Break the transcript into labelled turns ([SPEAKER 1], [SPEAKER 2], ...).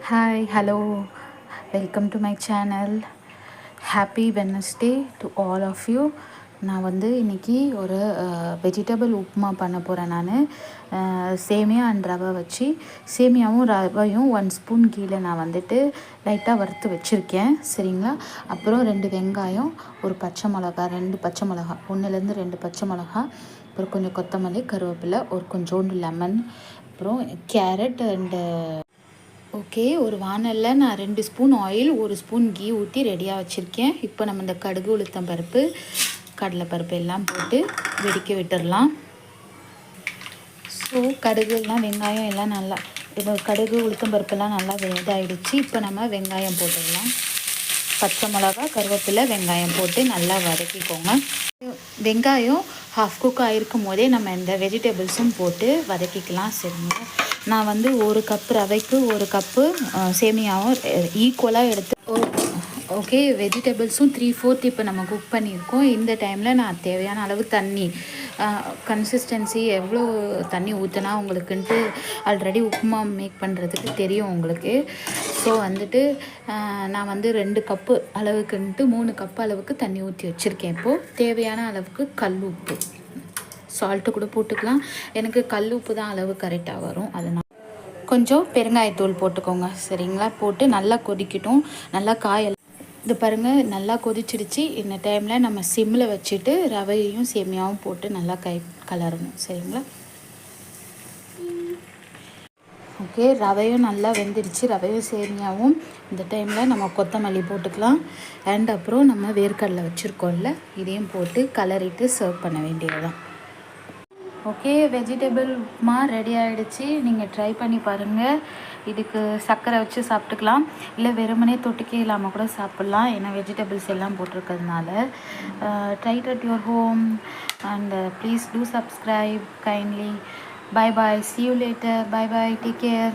[SPEAKER 1] Hi, hello, welcome to my channel. Happy Wednesday to all of you. நான் வந்து இன்றைக்கி ஒரு வெஜிடபிள் உப்புமா பண்ண போகிறேன். நான் சேமியா அண்ட் ரவை வச்சு சேமியாவும் ரவையும் 1 ஸ்பூன் கீழே நான் வந்துட்டு லைட்டாக வறுத்து வச்சுருக்கேன். சரிங்களா? அப்புறம் 2 வெங்காயம், ஒரு பச்சை மிளகா, 2 பச்சை மிளகா, 1லேருந்து 2 பச்சை மிளகா, அப்புறம் கொஞ்சம் கொத்தமல்லி, கருவேப்பிலை, ஒரு கொஞ்சோண்டு லெமன், அப்புறம் கேரட் அண்டு ஓகே. ஒரு வானலில் நான் 2 ஸ்பூன் ஆயில், 1 ஸ்பூன் கீ ஊற்றி ரெடியாக வச்சுருக்கேன். இப்போ நம்ம இந்த கடுகு, உளுத்தம் பருப்பு, கடலைப்பருப்பு எல்லாம் போட்டு வெடிக்க விட்டுடலாம். ஸோ கடுகுலாம் வெங்காயம் எல்லாம் நல்லா இப்போ கடுகு உளுத்தம் பருப்பெல்லாம் நல்லா இதாகிடுச்சு. இப்போ நம்ம வெங்காயம் போட்டுடலாம். பச்சை மிளகா, கருவேப்பிலை, வெங்காயம் போட்டு நல்லா வதக்கிக்கோங்க. வெங்காயம் ஹாஃப் குக் ஆகிருக்கும் போதே நம்ம இந்த வெஜிடபிள்ஸும் போட்டு வதக்கிக்கலாம். சரிங்களா? நான் வந்து 1 கப் ரவைக்கு 1 கப்பு சேமியாவும் ஈக்குவலாக எடுத்து ஓகே. வெஜிடபிள்ஸும் 3/4 இப்போ நம்ம குக் பண்ணியிருக்கோம். இந்த டைமில் நான் தேவையான அளவு தண்ணி கன்சிஸ்டன்சி எவ்வளோ தண்ணி ஊற்றினா உங்களுக்குன்ட்டு ஆல்ரெடி உப்புமா மேக் பண்ணுறதுக்கு தெரியும் உங்களுக்கு. ஸோ வந்துட்டு நான் வந்து 2 கப்பு அளவுக்குன்ட்டு 3 கப்பு அளவுக்கு தண்ணி ஊற்றி வச்சுருக்கேன். இப்போது தேவையான அளவுக்கு கல் உப்பு, சால்ட்டு கூட போட்டுக்கலாம். எனக்கு கல் உப்பு தான் அளவு கரெக்டாக வரும். அதனால் கொஞ்சம் பெருங்காயத்தூள் போட்டுக்கோங்க. சரிங்களா? போட்டு நல்லா கொதிக்கட்டும். நல்லா இது பாருங்கள், நல்லா கொதிச்சிடுச்சு. இந்த டைமில் நம்ம சிம்மில் வச்சுட்டு ரவையையும் சேமியாவும் போட்டு நல்லா கலரணும். சரிங்களா? ஓகே. ரவையும் நல்லா வெந்துடுச்சு. ரவையும் சேமியாவும் இந்த டைமில் நம்ம கொத்தமல்லி போட்டுக்கலாம். அண்ட் அப்புறம் நம்ம வேர்க்கடலை வச்சுருக்கோம்ல, இதையும் போட்டு கலரிட்டு சர்வ் பண்ண வேண்டியதுதான். ஓகே. வெஜிடபிள் உப்புமா ரெடி ஆகிடுச்சு. நீங்கள் ட்ரை பண்ணி பாருங்கள். இதுக்கு சர்க்கரை வச்சு சாப்பிட்டுக்கலாம், இல்லை வெறுமனே தொட்டுக்கே இல்லாமல் கூட சாப்பிட்லாம். ஏன்னா வெஜிடபிள்ஸ் எல்லாம் போட்டிருக்கிறதுனால. Try at your home and please do subscribe kindly. Bye bye. See you later. Bye bye. Take care.